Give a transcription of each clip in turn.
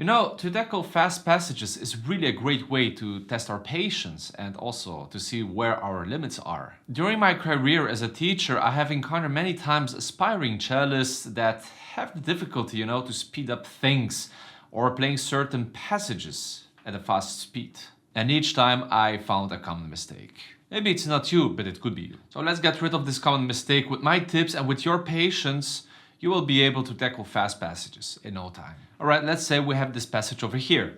You know, to tackle fast passages is really a great way to test our patience and also to see where our limits are. During my career as a teacher, I have encountered many times aspiring cellists that have the difficulty, you know, to speed up things or playing certain passages at a fast speed. And each time I found a common mistake. Maybe it's not you, but it could be you. So let's get rid of this common mistake. With my tips and with your patience, you will be able to tackle fast passages in no time. Alright, let's say we have this passage over here.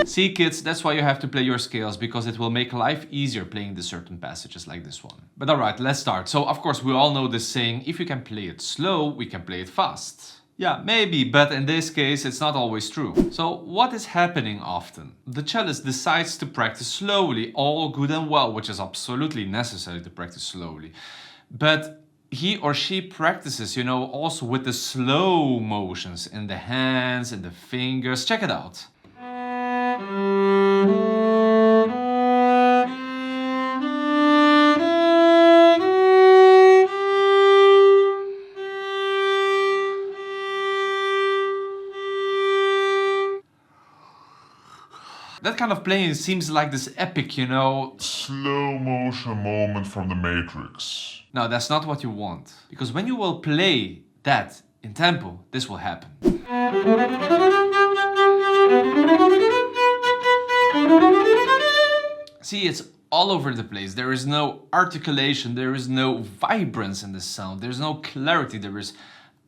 See kids, that's why you have to play your scales, because it will make life easier playing the certain passages like this one. But alright, let's start. So of course we all know this saying, if you can play it slow, we can play it fast. Yeah, maybe, but in this case it's not always true. So what is happening often? The cellist decides to practice slowly, all good and well, which is absolutely necessary to practice slowly. But he or she practices, you know, also with the slow motions in the hands and the fingers. Check it out. That kind of playing seems like this epic, you know, slow motion moment from the Matrix. No, that's not what you want. Because when you will play that in tempo, this will happen. See, it's all over the place. There is no articulation, there is no vibrance in the sound, there's no clarity, there is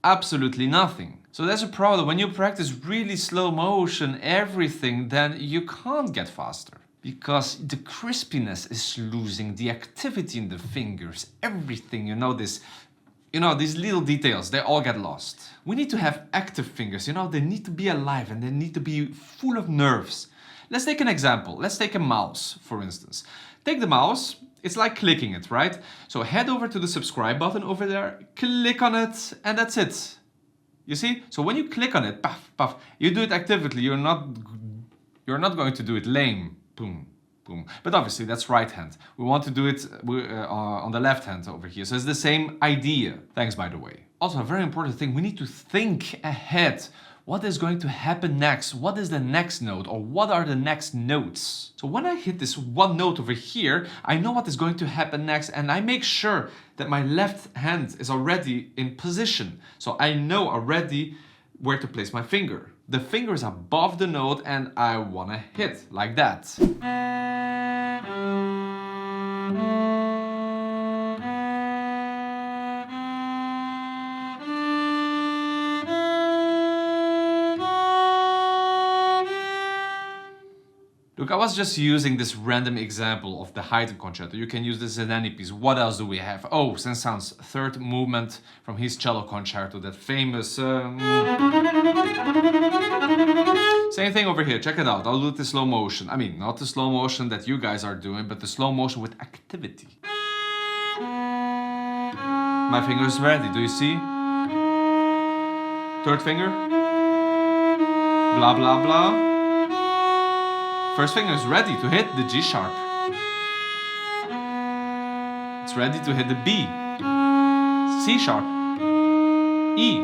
absolutely nothing. So that's a problem. When you practice really slow motion, everything, then you can't get faster. Because the crispiness is losing, the activity in the fingers, everything, these little details, they all get lost. We need to have active fingers, they need to be alive and they need to be full of nerves. Let's take an example. Let's take a mouse, for instance. Take the mouse. It's like clicking it, right? So head over to the subscribe button over there, click on it, and that's it. You see? So when you click on it, puff, puff, you do it actively. You're not going to do it lame. Boom, boom. But obviously that's right hand. We want to do it on the left hand over here. So it's the same idea. Thanks, by the way. Also, a very important thing, we need to think ahead. What is going to happen next? What is the next note? Or what are the next notes? So when I hit this one note over here, I know what is going to happen next, and I make sure that my left hand is already in position. So I know already where to place my finger. The finger is above the note and I want to hit like that. Look, I was just using this random example of the Haydn concerto. You can use this in any piece. What else do we have? Oh, Saint-Saëns' third movement from his cello concerto, that famous... Same thing over here, check it out. I'll do it in slow motion. I mean, not the slow motion that you guys are doing, but the slow motion with activity. My finger is ready, do you see? Third finger. Blah, blah, blah. First finger is ready to hit the G sharp. It's ready to hit the B, C sharp, E.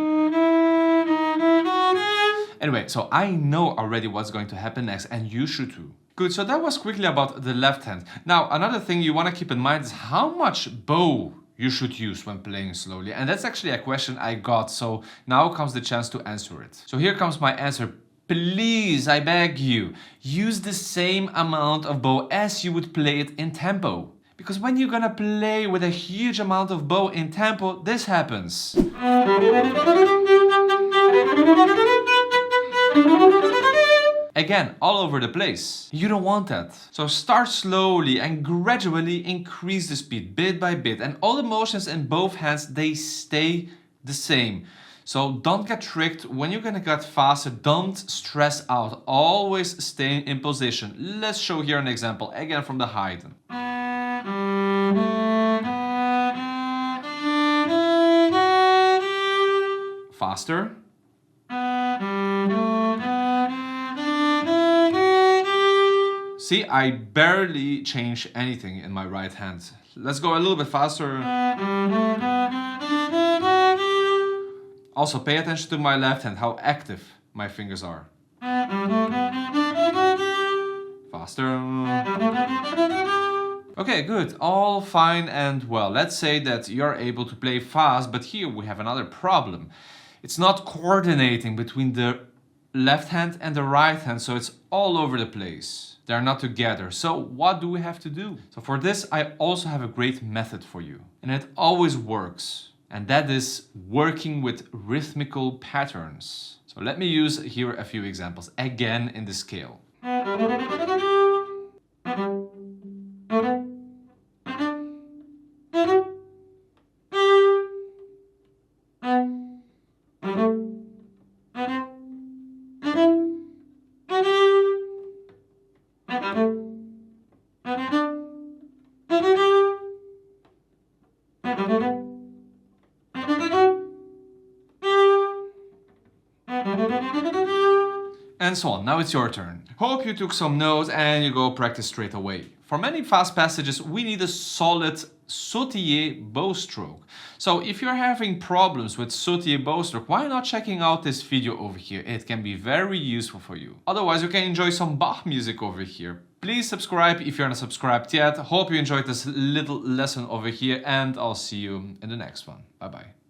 Anyway, so I know already what's going to happen next, and you should too. Good, so that was quickly about the left hand. Now, another thing you want to keep in mind is how much bow you should use when playing slowly. And that's actually a question I got, so now comes the chance to answer it. So here comes my answer. Please, I beg you, use the same amount of bow as you would play it in tempo. Because when you're gonna play with a huge amount of bow in tempo, this happens. Again, all over the place. You don't want that. So start slowly and gradually increase the speed bit by bit. And all the motions in both hands, they stay the same. So don't get tricked. When you're gonna get faster, don't stress out. Always stay in position. Let's show here an example, again from the Haydn. Faster. See, I barely change anything in my right hand. Let's go a little bit faster. Also pay attention to my left hand, how active my fingers are. Faster. Okay, good. All fine and well. Let's say that you're able to play fast, but here we have another problem. It's not coordinating between the left hand and the right hand, so it's all over the place. They're not together. So what do we have to do? So for this, I also have a great method for you. And it always works. And that is working with rhythmical patterns. So let me use here a few examples, again in the scale. And so on. Now it's your turn. Hope you took some notes and you go practice straight away. For many fast passages, we need a solid sautiller bow stroke. So if you're having problems with sautiller bow stroke, why not checking out this video over here? It can be very useful for you. Otherwise, you can enjoy some Bach music over here. Please subscribe if you're not subscribed yet. Hope you enjoyed this little lesson over here, and I'll see you in the next one. Bye bye.